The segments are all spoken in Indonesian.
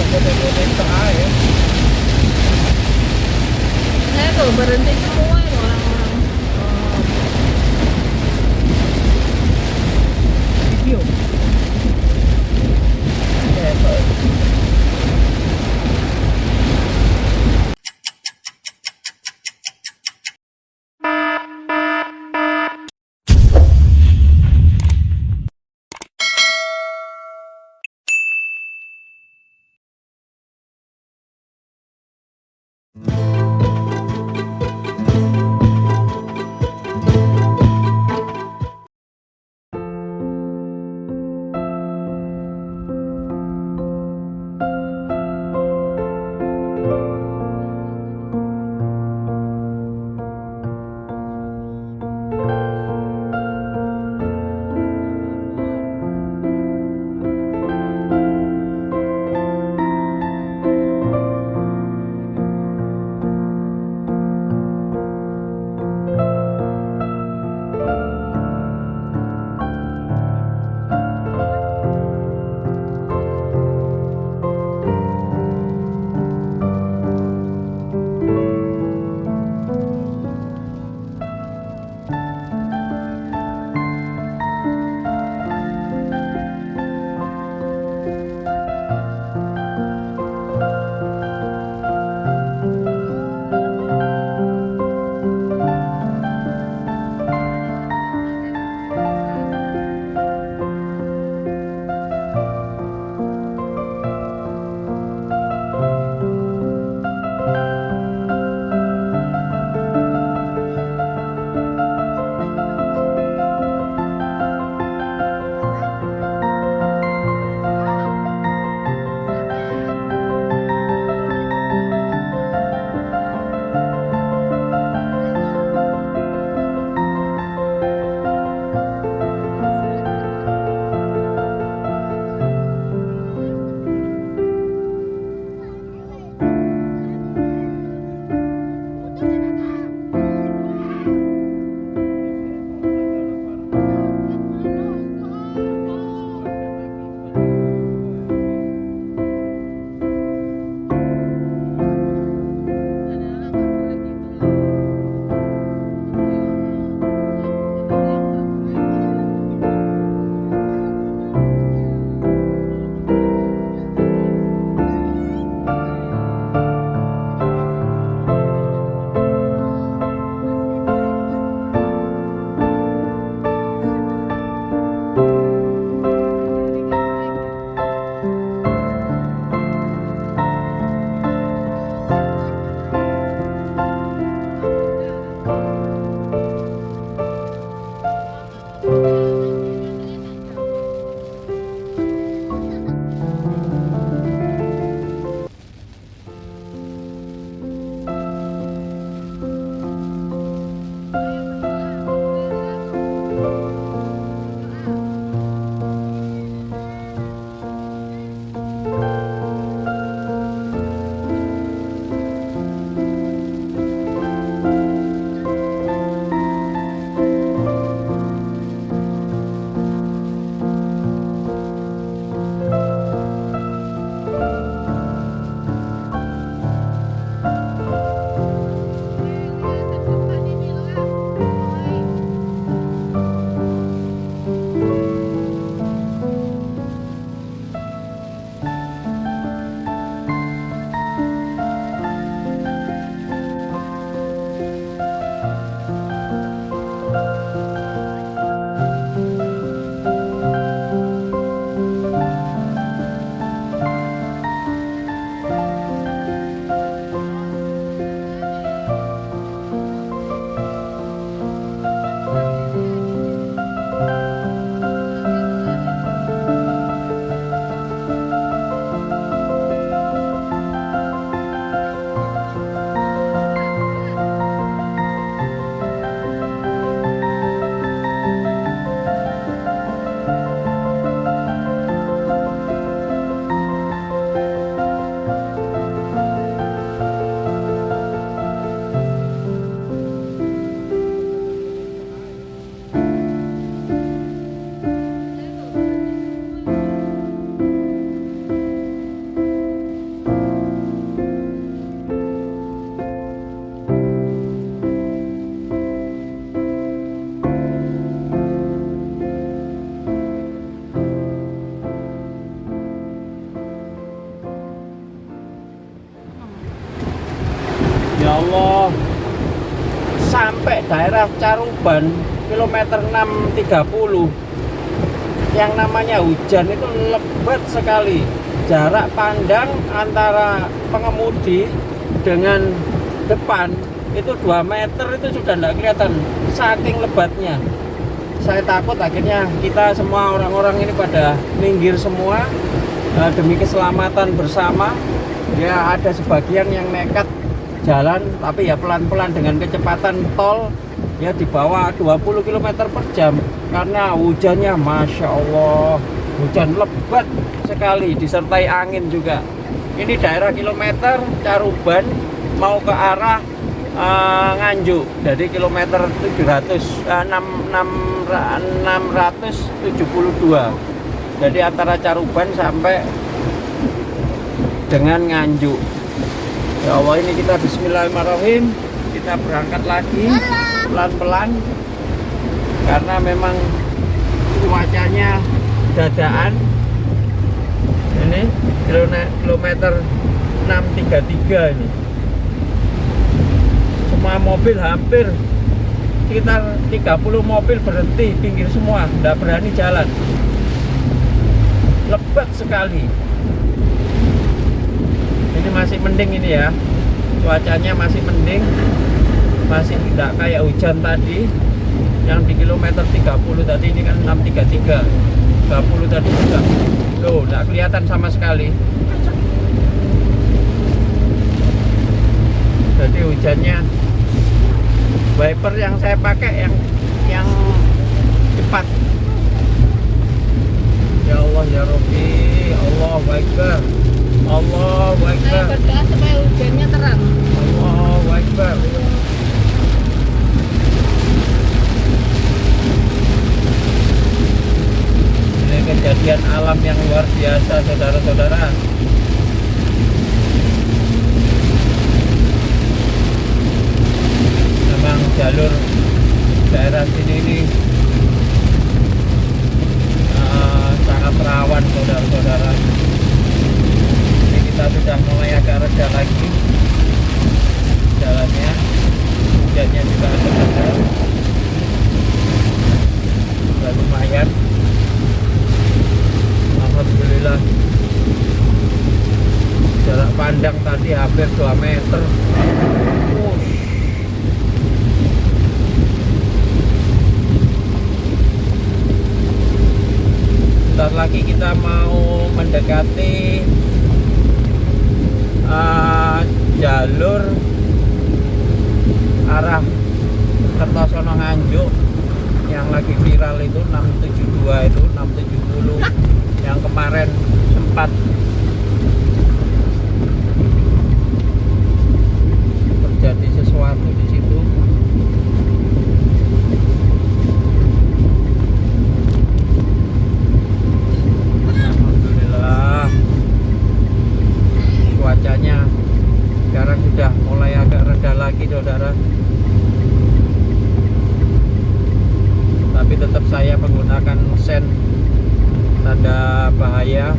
bodoh-bodohin ke air. Saya tuh berhenti semua itu orang-orang. Video. Ya Allah, sampai daerah Caruban kilometer 630 yang namanya hujan itu lebat sekali. Jarak pandang antara pengemudi dengan depan itu 2 meter itu sudah tidak kelihatan, saking lebatnya. Saya takut akhirnya kita semua orang-orang ini pada minggir semua demi keselamatan bersama. Ya ada sebagian yang nekat jalan tapi ya pelan-pelan dengan kecepatan tol ya di bawah 20 km per jam karena hujannya Masya Allah, hujan lebat sekali disertai angin juga. Ini daerah kilometer Caruban mau ke arah Nganjuk dari kilometer 672. Jadi antara Caruban sampai dengan Nganjuk. Ya Allah, ini kita bismillahirrahmanirrahim, kita berangkat lagi pelan-pelan karena memang cuacanya dadaan. Ini kilometer 633 ini. Semua mobil hampir sekitar 30 mobil berhenti pinggir semua, tidak berani jalan. Lebat sekali. Ini masih mending ini ya, cuacanya masih mending, masih tidak kayak hujan tadi yang di kilometer 30 tadi. Ini kan 633, 30 tadi juga loh, tidak kelihatan sama sekali. Jadi hujannya, wiper yang saya pakai yang cepat. Ya Allah ya Rabbi, Allahu Akbar, Allahu Saya Akbar, berdoa supaya hujannya terang. Allahu Akbar. Ini kejadian alam yang luar biasa, saudara-saudara. Memang jalur daerah sini ini sangat rawan, saudara-saudara. Ini kita sudah mulai agak reda lagi jalannya, hujannya juga agak reda, sudah lumayan, alhamdulillah. Jarak pandang tadi hampir 2 meter. Sebentar lagi kita mau mendekati jalur arah Kertosono Nganjuk yang lagi viral itu 672 itu 670 yang kemarin sempat terjadi sesuatu di situ. Alhamdulillah, cuacanya sekarang sudah mulai agak reda lagi, saudara. Tapi tetap saya menggunakan sen tanda bahaya.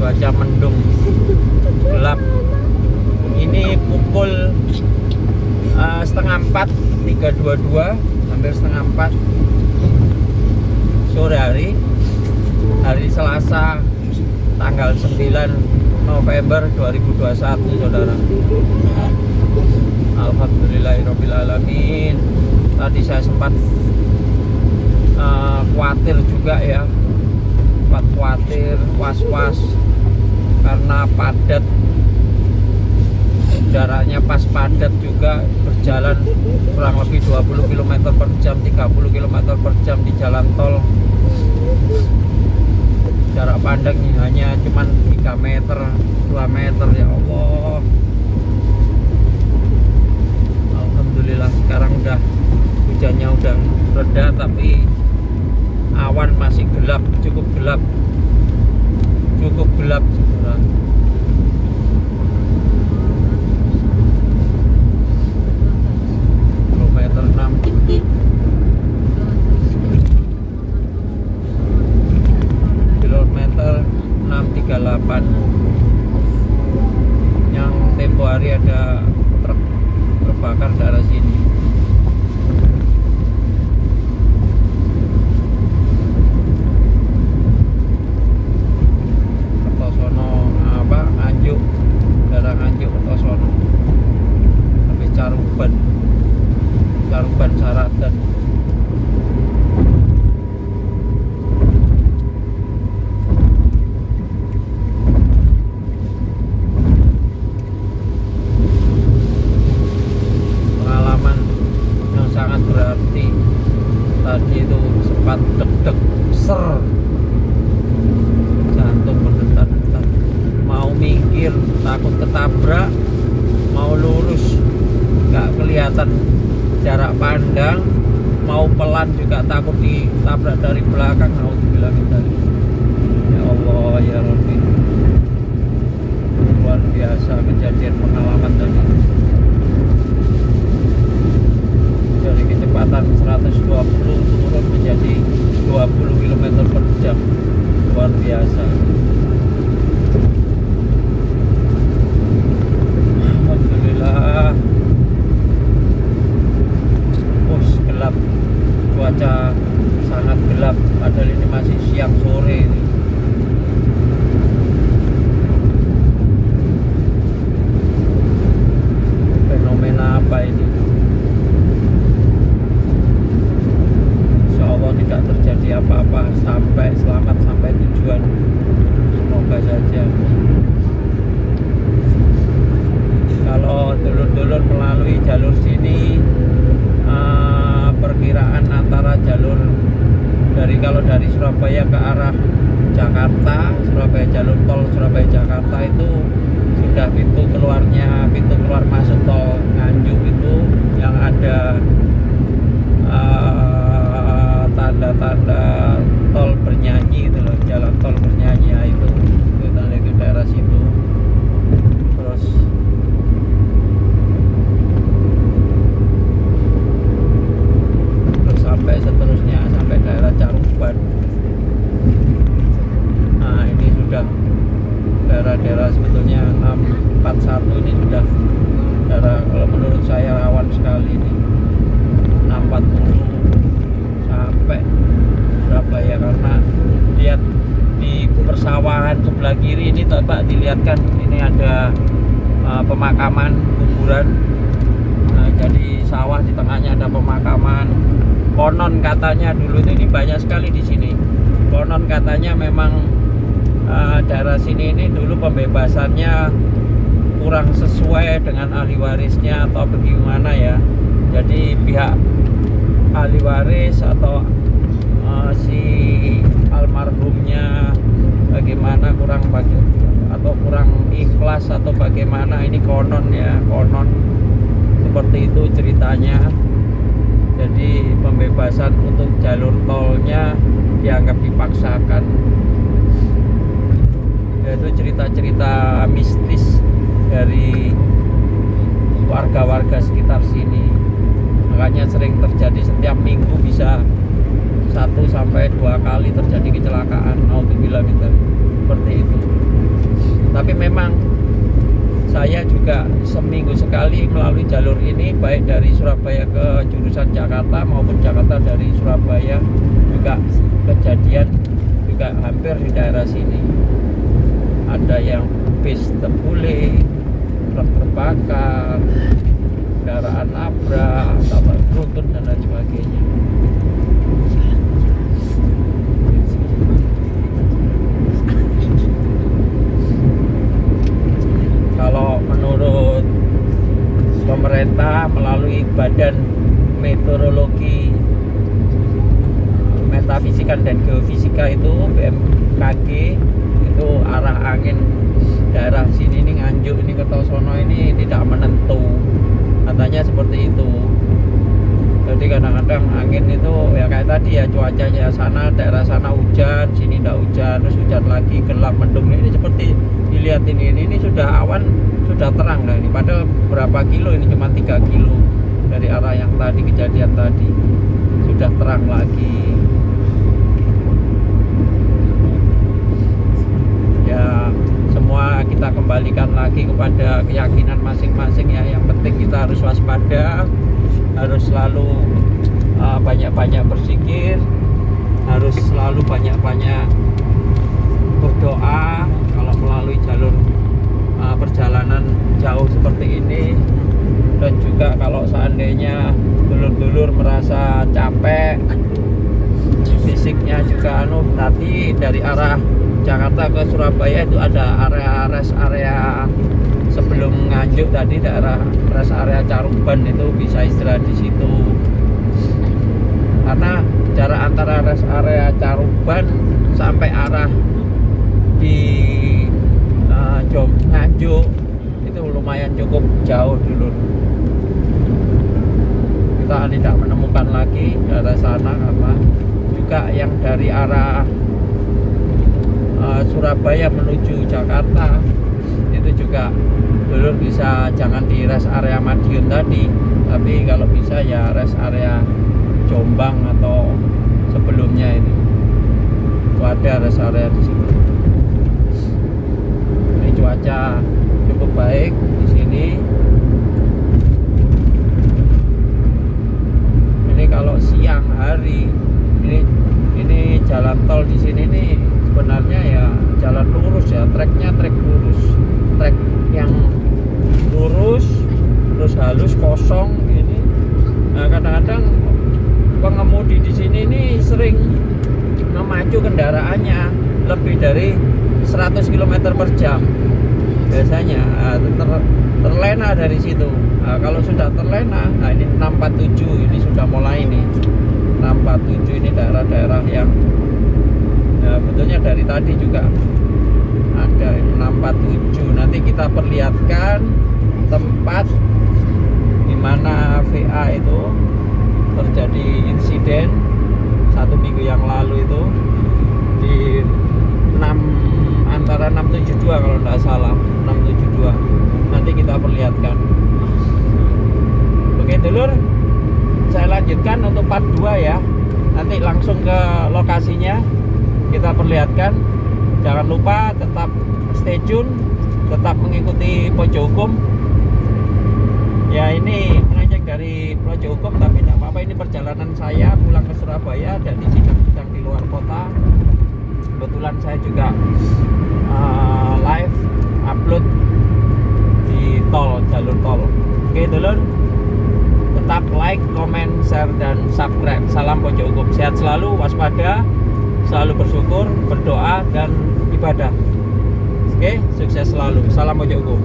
Cuaca mendung, gelap. Ini pukul setengah 4, 3.22, hampir setengah 4 sore hari Selasa tanggal 9 November 2021, saudara. Alhamdulillahirabbil alamin. Tadi saya sempat khawatir juga ya, sempat khawatir, was-was karena padat, jaraknya pas padat juga, berjalan kurang lebih 20 km per jam, 30 km per jam di jalan tol. Jarak pandangnya hanya cuman 3 meter, 2 meter, ya Allah. Alhamdulillah sekarang udah hujannya udah reda, tapi awan masih gelap, cukup gelap, saudara. Kilometer 6, kilometer 638. hari ada truk terbakar daerah sini. Kertosono Nganjuk, daerah Nganjuk Kertosono, sampai Caruban Saraten. Pengalaman yang sangat berarti. Tadi itu sempat deg-deg ser, jantung berdetak-detak, mau mikir takut ketabrak, mau lurus nggak kelihatan jarak pandang, mau pelan juga takut ditabrak dari belakang. Alhamdulillah tadi, ya Allah ya Rabbi, luar biasa kejadian pengalaman tadi. Dari kecepatan 120 turun menjadi 20 km per jam, luar biasa. Alhamdulillah. Gelap, cuaca sangat gelap, padahal ini masih siang sore ini. Fenomena apa ini? Insya Allah tidak terjadi apa-apa, sampai selamat sampai tujuan, semoga saja. Kalau dulur-dulur melalui jalur sini, perkiraan antara jalur kalau dari Surabaya ke arah Jakarta, Surabaya jalur tol Surabaya Jakarta itu sudah pintu keluar masuk tol Nganjuk itu yang ada tanda-tanda tol bernyanyi itu loh, jalan tol bernyanyi ya, itu daerah situ. Terus sampai seterusnya sampai daerah Caruban. Nah ini sudah daerah-daerah sebetulnya 641 ini sudah daerah, kalau menurut saya rawan sekali ini 640 sampai Surabaya, karena lihat di persawahan sebelah kiri ini, coba dilihatkan, ini ada pemakaman kuburan. Nah, jadi sawah di tengahnya ada pemakaman. Konon katanya dulu ini banyak sekali di sini. Konon katanya memang daerah sini ini dulu pembebasannya kurang sesuai dengan ahli warisnya atau bagaimana ya. Jadi pihak ahli waris atau si almarhumnya bagaimana kurang ikhlas atau bagaimana, ini konon ya, konon seperti itu ceritanya. Jadi pembebasan untuk jalur tolnya dianggap dipaksakan. Itu cerita-cerita mistis dari warga-warga sekitar sini. Makanya sering terjadi, setiap minggu bisa 1 sampai 2 kali terjadi kecelakaan. Alhamdulillah seperti itu. Tapi memang saya juga seminggu sekali melalui jalur ini, baik dari Surabaya ke jurusan Jakarta maupun Jakarta dari Surabaya, juga kejadian juga hampir di daerah sini. Ada yang bis terguling, truk terbakar, kendaraan nabrak, tabrak beruntun dan lain sebagainya. Kalau menurut pemerintah melalui Badan Meteorologi, Metafisika dan Geofisika itu BMKG, itu arah angin daerah sini ini Nganjuk ini Kertosono ini tidak menentu, katanya seperti itu. Jadi kadang-kadang angin itu ya kayak tadi ya, cuacanya sana daerah sana hujan, sini tidak hujan, terus hujan lagi, gelap mendung. Ini seperti dilihat ini sudah awan, sudah terang lah ini, padahal berapa kilo ini, cuma 3 kilo dari arah yang tadi kejadian tadi, sudah terang lagi. Ya semua kita kembali kembalikan lagi kepada keyakinan masing-masing ya. Yang penting kita harus waspada, harus selalu banyak-banyak berzikir, harus selalu banyak-banyak berdoa kalau melalui jalur perjalanan jauh seperti ini. Dan juga kalau seandainya dulur-dulur merasa capek, fisiknya juga nanti dari arah Jakarta ke Surabaya itu ada rest area sebelum Nganjuk tadi, daerah rest area Caruban, itu bisa istirahat di situ. Karena jarak antara rest area Caruban sampai arah di Nganjuk itu lumayan cukup jauh dulu. Kita tidak menemukan lagi daerah sana, karena juga yang dari arah Surabaya menuju Jakarta itu juga dulu bisa jangan di rest area Madiun tadi, tapi kalau bisa ya rest area Jombang atau sebelumnya itu ada rest area di situ. Ini cuaca cukup baik di sini. Ini kalau siang hari ini jalan tol di sini nih sebenarnya ya jalan lurus ya, treknya trek lurus, trek yang lurus terus halus kosong ini. Nah, kadang-kadang pengemudi di sini nih sering memacu kendaraannya lebih dari 100 km per jam biasanya. Terlena dari situ. Nah, kalau sudah terlena, nah ini 647 ini sudah mulai nih. 647 ini daerah-daerah yang ya, betulnya dari tadi juga ada 647. Nanti kita perlihatkan tempat di mana VA itu terjadi insiden 1 minggu yang lalu itu di antara 672 kalau tidak salah, 672. Nanti kita perlihatkan. Oke dulur, saya lanjutkan untuk part 2 ya. Nanti langsung ke lokasinya kita perlihatkan. Jangan lupa tetap stay tune, tetap mengikuti Pojok Hukum. Ya ini melenceng dari Pojok Hukum, tapi tidak apa-apa, ini perjalanan saya pulang ke Surabaya dan di sidang-sidang di luar kota. Kebetulan saya juga live upload di tol, jalur tol. Oke dulur, tetap like, comment, share, dan subscribe. Salam Pojok Hukum, sehat selalu, waspada, selalu bersyukur, berdoa, dan ibadah. Oke, sukses selalu. Salam Pojok Hukum.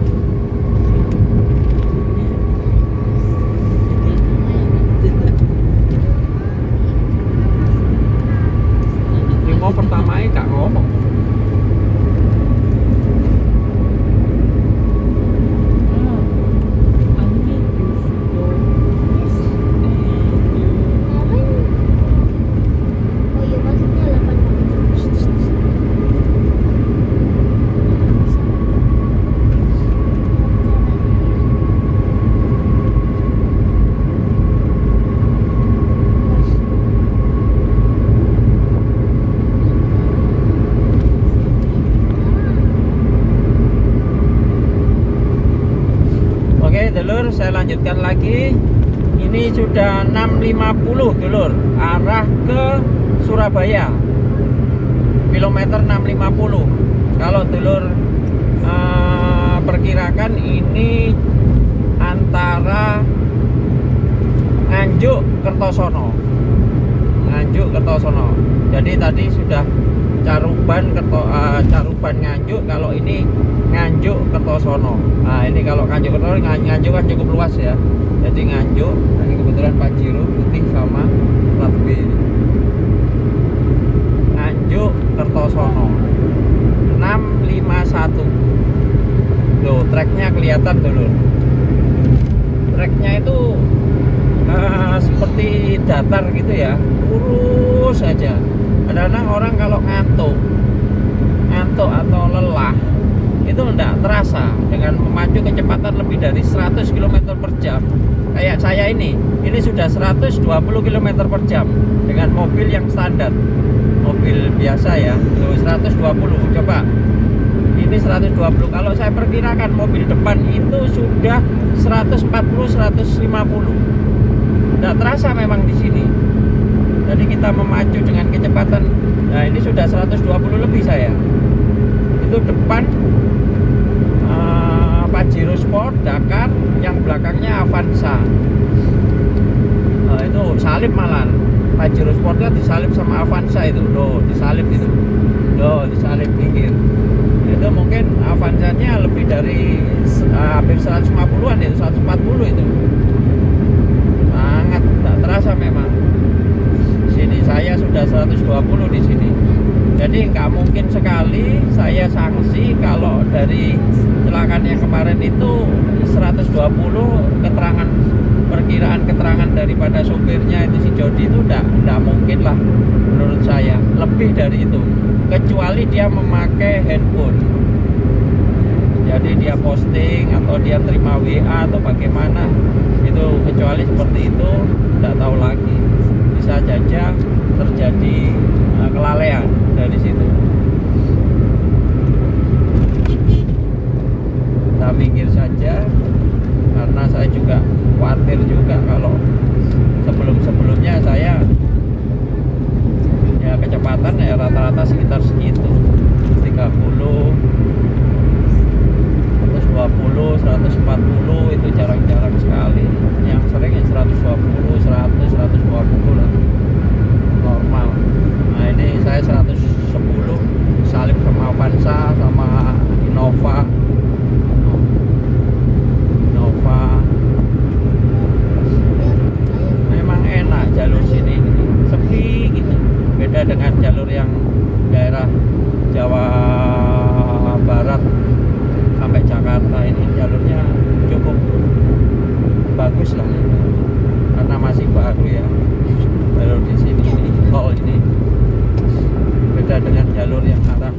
Ini mau pertamanya gak ngomong. Dulur, saya lanjutkan lagi. Ini sudah 650 dulur, arah ke Surabaya, kilometer 650. Kalau dulur perkirakan ini antara Nganjuk Kertosono. Nganjuk Kertosono. Jadi tadi sudah Caruban Nganjuk, kalau ini Nganjuk Kertosono. Nah ini kalau Nganjuk Kertosono, Nganjuk kan cukup luas ya. Jadi Nganjuk, ini kebetulan Pajero putih sama plat B ini. Nganjuk Kertosono 651. Loh, treknya kelihatan dulu. Treknya itu seperti datar gitu ya, lurus saja. Kadang-kadang orang kalau ngantuk atau lelah itu tidak terasa dengan memacu kecepatan lebih dari 100 km per jam. Kayak saya ini sudah 120 km per jam dengan mobil yang standar, mobil biasa ya, 120. Coba ini 120. Kalau saya perkirakan mobil depan itu sudah 140 150. Tidak terasa memang di sini. Jadi kita memacu dengan kecepatan. Nah, ini sudah 120 lebih saya. Itu depan Pajero Sport Dakar, yang belakangnya Avanza. Nah, itu salib malah. Pajero Sportnya disalip sama Avanza itu. Loh, disalip itu. Loh, disalip pinggir. Itu mungkin Avanzanya lebih dari hampir 150-an itu, 140 itu. Sangat tak terasa memang. Sini saya sudah 120 di sini. Jadi nggak mungkin sekali saya sanksi kalau dari kecelakaan yang kemarin itu 120 keterangan, perkiraan keterangan daripada sopirnya itu si Jody itu enggak mungkin lah menurut saya, lebih dari itu, kecuali dia memakai handphone. Jadi dia posting atau dia terima WA atau bagaimana itu, kecuali seperti itu enggak tahu lagi, bisa saja terjadi kelalaian dari situ. Kita minggir saja karena saya juga khawatir juga kalau sebelum-sebelumnya saya ya kecepatan ya rata-rata sekitar segitu, 30, 120, 140 itu jarang-jarang sekali. Yang sering ya 120, 100, 120 lah normal. Nah, ini saya 110 salib sama Avanza sama Innova. Memang enak jalur sini, sepi gitu. Beda dengan jalur yang daerah Jawa Barat sampai Jakarta, ini jalurnya cukup bagus lah karena masih baru ya. Jalur di sini ini, tol ini beda dengan jalur yang arah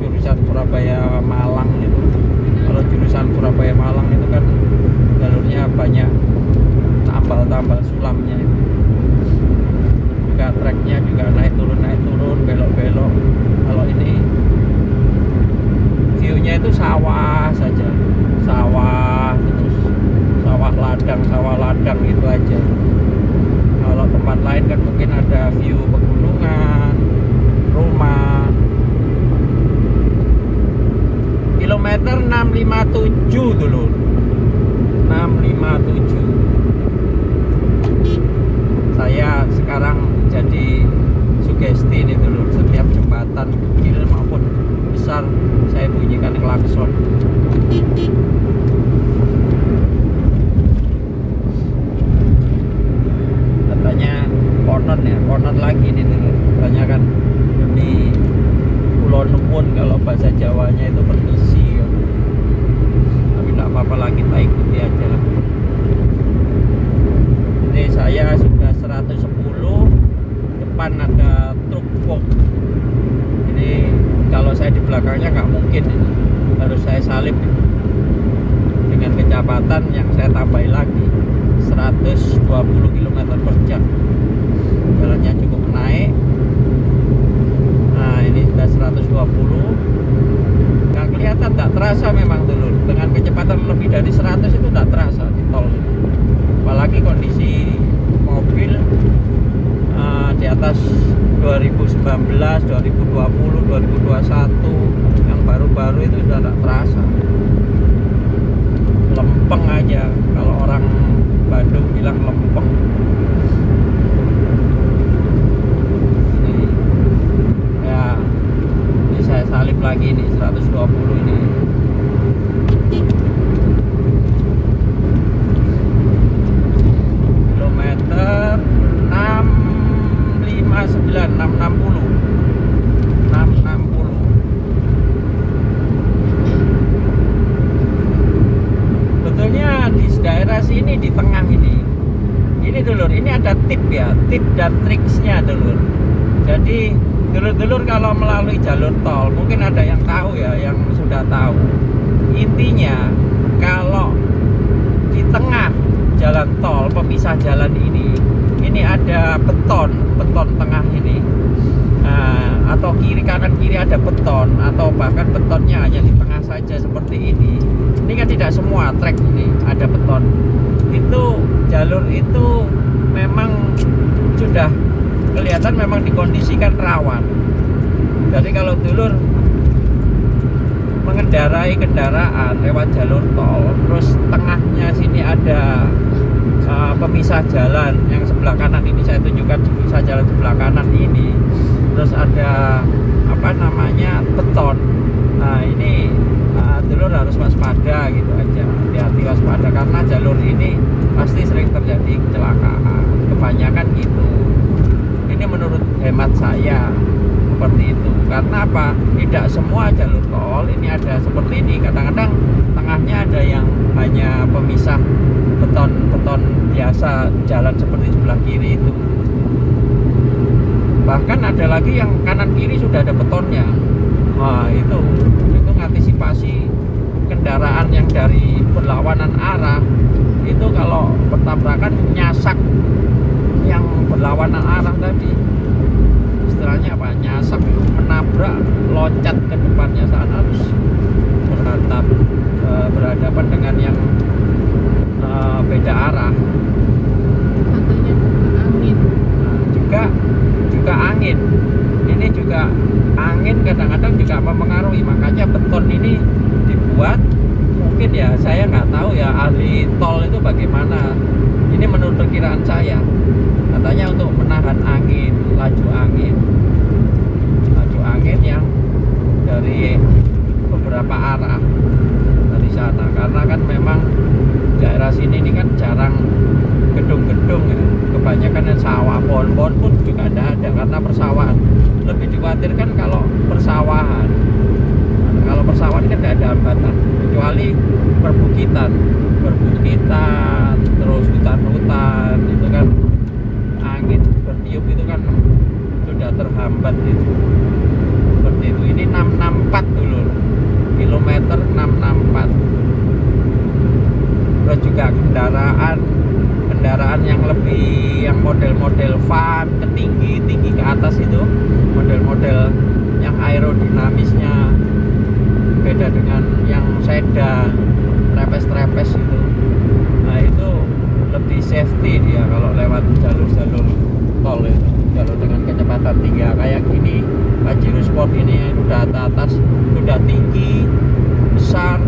jurusan Surabaya Malang itu. Kalau jurusan Surabaya Malang itu kan jalurnya banyak tambal sulamnya itu. Juga treknya juga naik turun, belok-belok. Kalau ini view-nya itu sawah saja, terus sawah ladang itu aja. Kalau tempat lain kan mungkin ada view pegunungan, rumah. Kilometer 657 dulu, 657. Saya sekarang jadi sugesti nih dulu, setiap jembatan kecil maupun besar saya bunyikan klakson. Katanya konon lagi nih dulu, katanya kan demi Pulau Nuwun kalau bahasa Jawanya itu permisi ya. Tapi tidak apa-apa lah, kita ikuti aja lah. Ini saya sudah 110, depan ada truk box. Ini kalau saya di belakangnya nggak mungkin ini, harus saya salip ini. Dengan kecepatan yang saya tambahin lagi 120 km per jam. Jalannya cukup naik. Nah, ini sudah 120. Nggak kelihatan, nggak terasa memang dulu. Dengan kecepatan lebih dari 100 itu nggak terasa di tol. Apalagi kondisi mobil di atas 2019, 2020, 2021 yang baru-baru itu sudah tidak terasa. Lempeng aja, kalau orang Bandung bilang lempeng. Ini saya salib lagi nih 120 ini. Kilometer 660. Betulnya di daerah sini, di tengah ini dulur, ini ada tip ya, tip dan triksnya dulur. Jadi dulur-dulur kalau melalui jalur tol, mungkin ada yang tahu ya, yang sudah tahu. Intinya kalau di tengah jalan tol, pemisah jalan ini ada beton tengah ini. Nah, atau kanan kiri ada beton, atau bahkan betonnya hanya di tengah saja seperti ini kan tidak semua trek ini ada beton. Itu jalur itu memang sudah kelihatan memang dikondisikan rawan. Jadi kalau dulur mengendarai kendaraan lewat jalur tol, terus tengahnya sini ada pemisah jalan yang sebelah kanan ini, saya tunjukkan pemisah jalan sebelah kanan ini, terus ada apa namanya beton. Nah ini dulur harus waspada gitu aja, hati-hati waspada, karena jalur ini pasti sering terjadi kecelakaan, kebanyakan gitu. Ini menurut hemat saya seperti itu. Karena apa? Tidak semua jalur tol ini ada seperti ini. Kadang-kadang tengahnya ada yang hanya pemisah beton biasa, jalan seperti sebelah kiri itu. Bahkan ada lagi yang kanan kiri sudah ada betonnya. Wah, itu mengantisipasi kendaraan yang dari berlawanan arah itu kalau bertabrakan nyasak yang berlawanan arah tadi. Istilahnya apa? Nyasak itu menabrak, loncat ke depannya saat harus berhadapan dengan yang beda arah. Katanya angin. Nah, juga angin. Ini juga angin kadang-kadang juga mempengaruhi, makanya beton ini dibuat, mungkin ya saya nggak tahu ya ahli tol itu bagaimana. Ini menurut perkiraan saya, katanya untuk menahan angin, laju angin yang dari beberapa arah dari sana, karena kan memang daerah sini ini kan jarang gedung-gedung ya, kebanyakan yang sawah, pohon-pohon pun juga ada karena persawahan. Lebih dikhawatirkan kalau persawahan. Kalau persawahan kan tidak ada hambatan kecuali perbukitan, terus hutan-hutan itu kan angin bertiup itu kan sudah terhambat itu. Seperti itu. Ini 664 dulu, kilometer 664. Terus juga kendaraan yang lebih, yang model-model van tinggi ke atas itu, model-model yang aerodinamisnya beda dengan yang sedan, trepes itu. Nah itu lebih safety dia kalau lewat jalur-jalur tol itu, jalur dengan kecepatan tinggi kayak gini. Pajero Sport ini udah atas, udah tinggi, besar,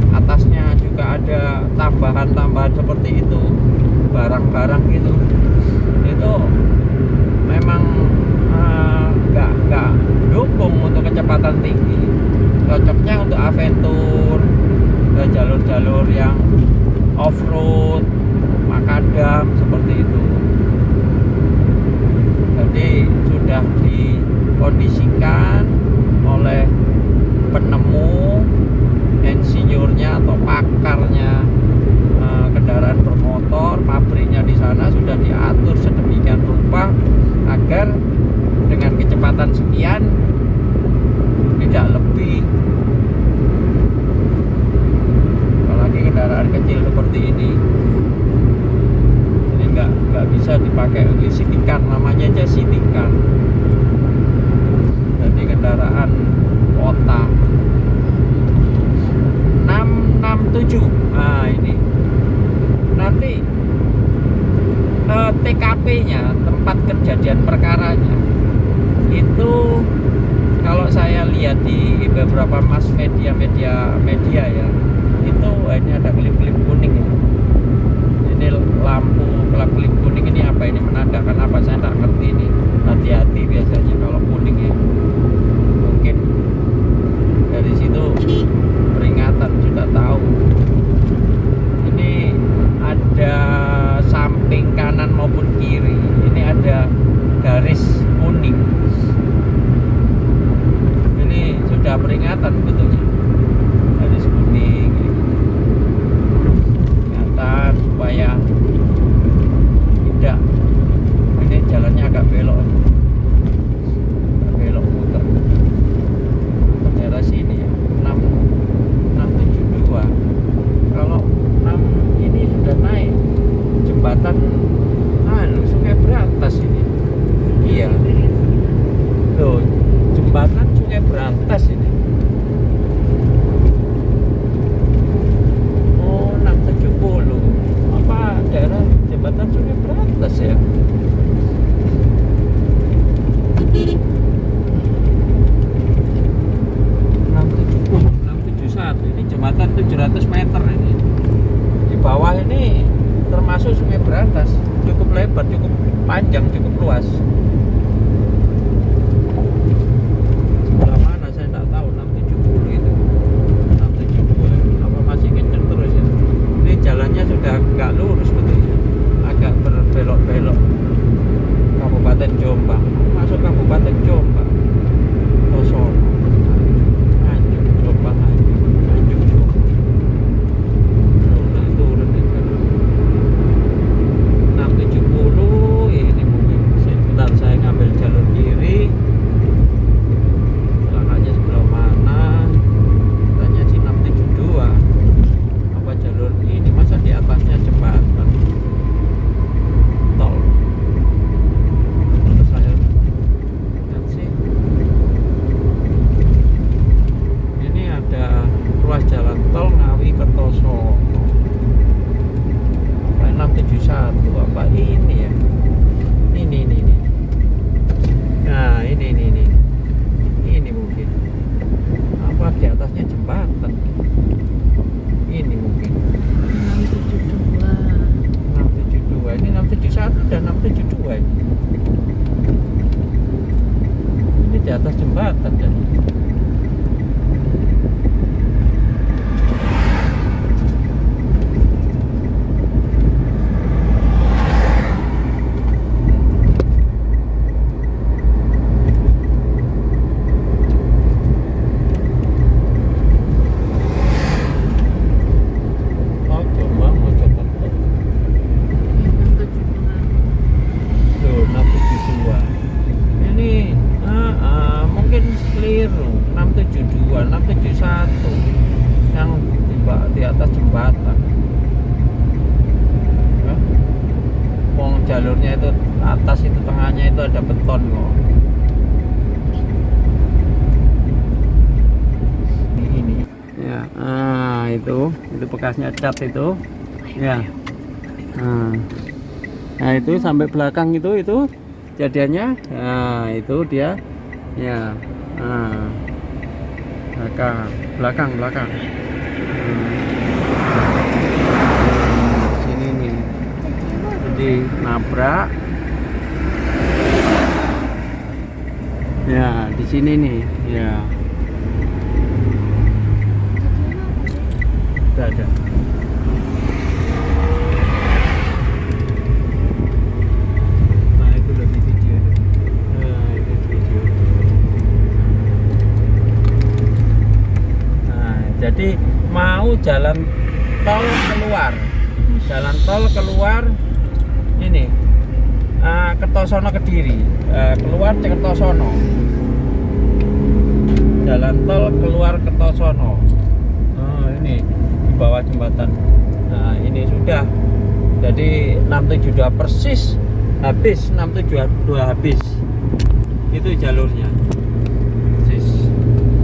atasnya juga ada tambahan seperti itu, barang-barang gitu. Itu memang nggak dukung untuk kecepatan tinggi. Cocoknya untuk Aventur, jalur-jalur yang off-road, makadam seperti itu. Jadi sudah dikondisikan oleh penemu, insinyurnya atau pakarnya kendaraan bermotor, pabriknya di sana sudah diatur sedemikian rupa agar dengan kecepatan sekian tidak lebih. Apalagi kendaraan kecil seperti ini nggak bisa dipakai city car, namanya aja city car. Jadi kendaraan kota 667. Nah ini nanti TKP-nya, tempat kejadian perkaranya itu kalau saya lihat di beberapa mass media ya, itu hanya ada klip-klip kuning ya. Ini lampu klip kuning ini apa ini, menandakan apa saya nggak ngerti ini. Hati-hati biasanya kalau kuning ya, mungkin dari situ peringatan, sudah tahu. Ini ada samping kanan maupun kiri, ini ada garis kuning. Ini sudah peringatan betulnya, garis kuning peringatan supaya tidak. Ini jalannya agak belok muter daerah sini ya, 672. Kalau 6 ini sudah naik jembatan Sungai Berantas ini. Iya loh, Brantas ini. Oh, 670. Apa daerah jembatan Sungai Brantas ya? Ini jembatan 700 meter ini. Di bawah ini termasuk Sungai Brantas, cukup lebar, cukup panjang, cukup luas. Sebelah mana saya tidak tahu. 670 itu 672 apa masih kenceng terus ya. Ini jalannya sudah agak lurus betulnya, agak berbelok-belok. Kabupaten Jombang, masuk Kabupaten Jombang, Tosono, Nganjuk, Jombang, Nganjuk, Jombang. Nah, turun itu 670. Ini mungkin sebentar saya ngambil jalur kiri. Belakangnya sebelah mana? Tanya sih 672. Apa jalur ini? Masa di atasnya jembatan tol? Saya lihat sih. Ini ada ruas jalan tol Ngawi Kertosono. 671 apa ini ya? Ini. Nah, ini mungkin. Apa di atasnya jembatan? Ini mungkin. 672. Ini 671 dan 672 ini. Ini di atas jembatan dan jalurnya itu atas itu tengahnya itu ada beton kok. Ini ya, itu bekasnya cat itu ya. Nah itu sampai belakang itu jadiannya. Nah itu dia ya. Belakang. Sini nih. Jadi nabrak. Ya, di sini nih. Ya. Ada. Nah, itu lebih video. Nah, itu video. Nah, jadi mau jalan tol keluar ini Kertosono Kediri, keluar Kertosono, jalan tol keluar Kertosono. Ini di bawah jembatan. Nah ini sudah, jadi 672 persis habis, 672 habis itu jalurnya persis.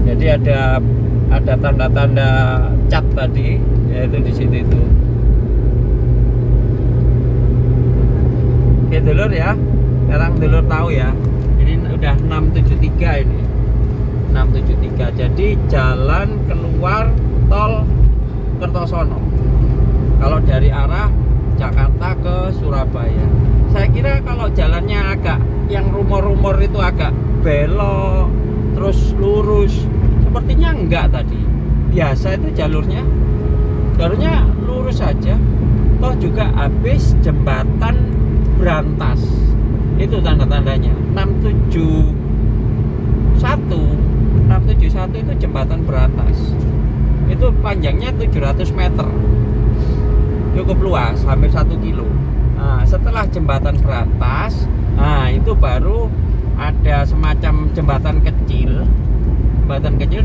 Jadi ada tanda-tanda cat tadi, yaitu di situ itu. Oke dulur ya, sekarang dulur tahu ya, ini udah 673 ini 673, jadi jalan keluar tol Kertosono kalau dari arah Jakarta ke Surabaya. Saya kira kalau jalannya agak yang rumor-rumor itu agak belok terus lurus, sepertinya enggak tadi. Biasa itu jalurnya lurus saja, toh juga habis jembatan Brantas. Itu tanda-tandanya 671 itu jembatan Brantas. Itu panjangnya 700 meter, cukup luas, hampir 1 kilo. Nah, setelah jembatan Brantas, nah itu baru ada semacam jembatan kecil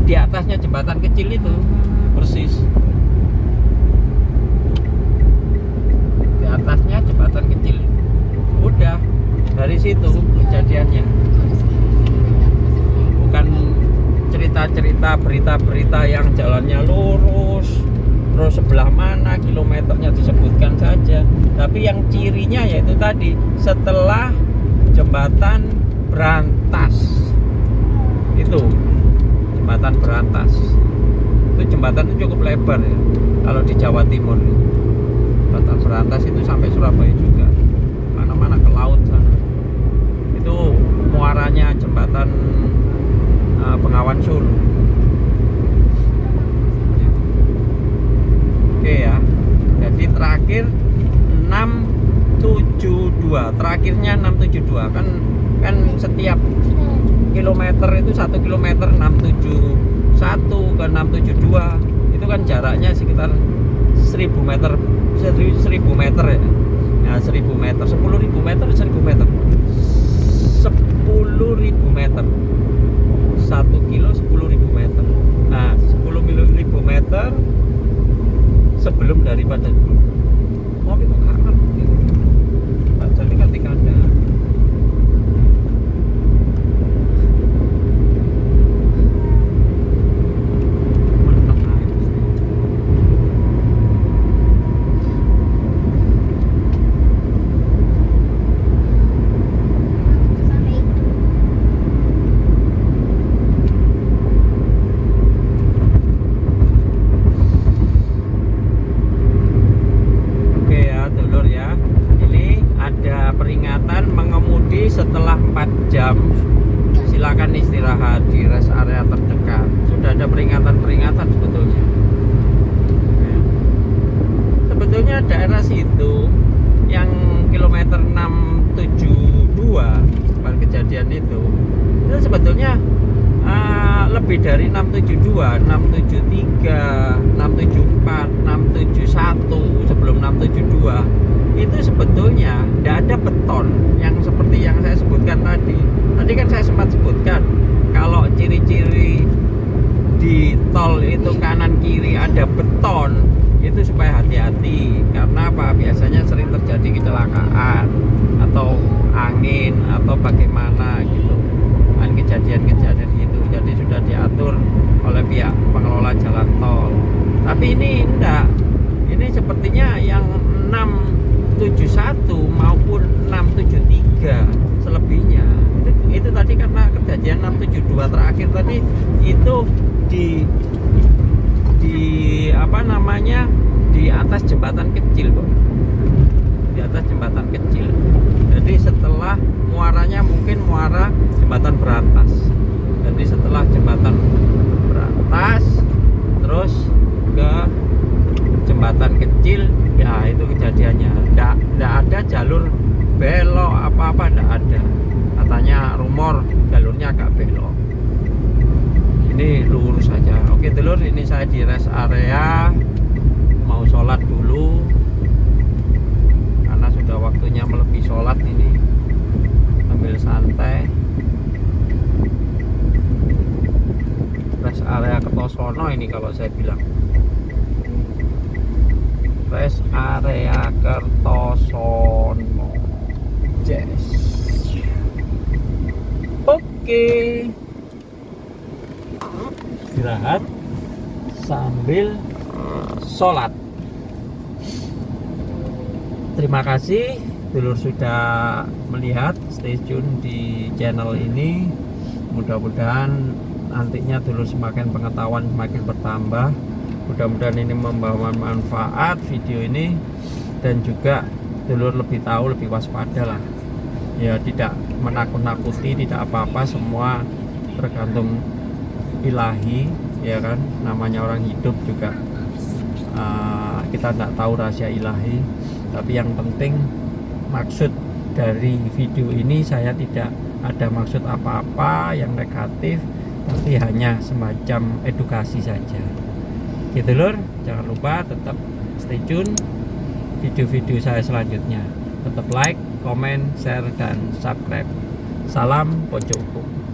di atasnya jembatan kecil itu persis. Di atasnya jembatan kecil. Udah dari situ kejadiannya. Bukan cerita-cerita berita-berita yang jalannya lurus, terus sebelah mana kilometernya disebutkan saja. Tapi yang cirinya yaitu tadi, setelah jembatan Berantas, itu jembatan Berantas, itu jembatan itu cukup lebar ya kalau di Jawa Timur. Jembatan Berantas itu sampai Surabaya juga, mana-mana ke laut sana. Itu muaranya jembatan Bengawan Solo. Oke ya, jadi terakhir 672, terakhirnya 672 kan setiap kilometer itu 1 kilometer 671 ke 672 itu kan jaraknya sekitar 1000 meter, 1000 meter ya. Nah, 1000 meter, 10.000 meter, 1000 meter, 10.000 meter, 1 kilo 10.000 meter. Nah, 10.000 meter sebelum daripada tapi kok gak ngerti tak jadi ketika ada setelah 4 jam silakan istirahat di rest area terdekat. Sudah ada peringatan sebetulnya. Sebetulnya daerah situ yang kilometer 672 pada kejadian itu sebetulnya lebih dari 672, 673, 674, 671 sebelum 672 itu sebetulnya tidak ada beton yang seperti yang saya sebutkan tadi. Tadi kan saya sempat sebutkan kalau ciri-ciri di tol itu kanan kiri ada beton, itu supaya hati-hati. Karena apa? Biasanya sering terjadi kecelakaan atau angin atau bagaimana gitu. Kan kejadian-kejadian gitu. Jadi sudah diatur oleh pihak pengelola jalan tol. Tapi ini enggak. Ini sepertinya yang 671 maupun 673 selebihnya itu tadi karena kejadian 672 terakhir tadi itu di apa namanya di atas jembatan kecil kok, di atas jembatan kecil. Jadi setelah muaranya mungkin muara jembatan Berantas. Jadi setelah jembatan Berantas terus ke jembatan kecil, ya itu kejadiannya. Nggak ada jalur belok apa-apa, nggak ada. Katanya rumor jalurnya agak belok. Ini lurus saja. Oke telur, ini saya di rest area mau sholat dulu karena sudah waktunya melebihi sholat ini. Sambil santai. Rest area Kertosono ini kalau saya bilang. Rest area Kertosono. Yes. Oke. Istirahat sambil sholat. Terima kasih dulur sudah melihat, stay tune di channel ini. Mudah-mudahan nantinya dulur semakin pengetahuan semakin bertambah. Mudah-mudahan ini membawa manfaat video ini, dan juga dulur lebih tahu, lebih waspada lah. Ya tidak menakut-nakuti, tidak apa-apa, semua tergantung ilahi, ya kan. Namanya orang hidup juga kita tidak tahu rahasia ilahi. Tapi yang penting maksud dari video ini, saya tidak ada maksud apa-apa yang negatif, tapi hanya semacam edukasi saja. Gitu lur, jangan lupa tetap stay tune video-video saya selanjutnya. Tetap like, comment, share, dan subscribe. Salam pojok hukum.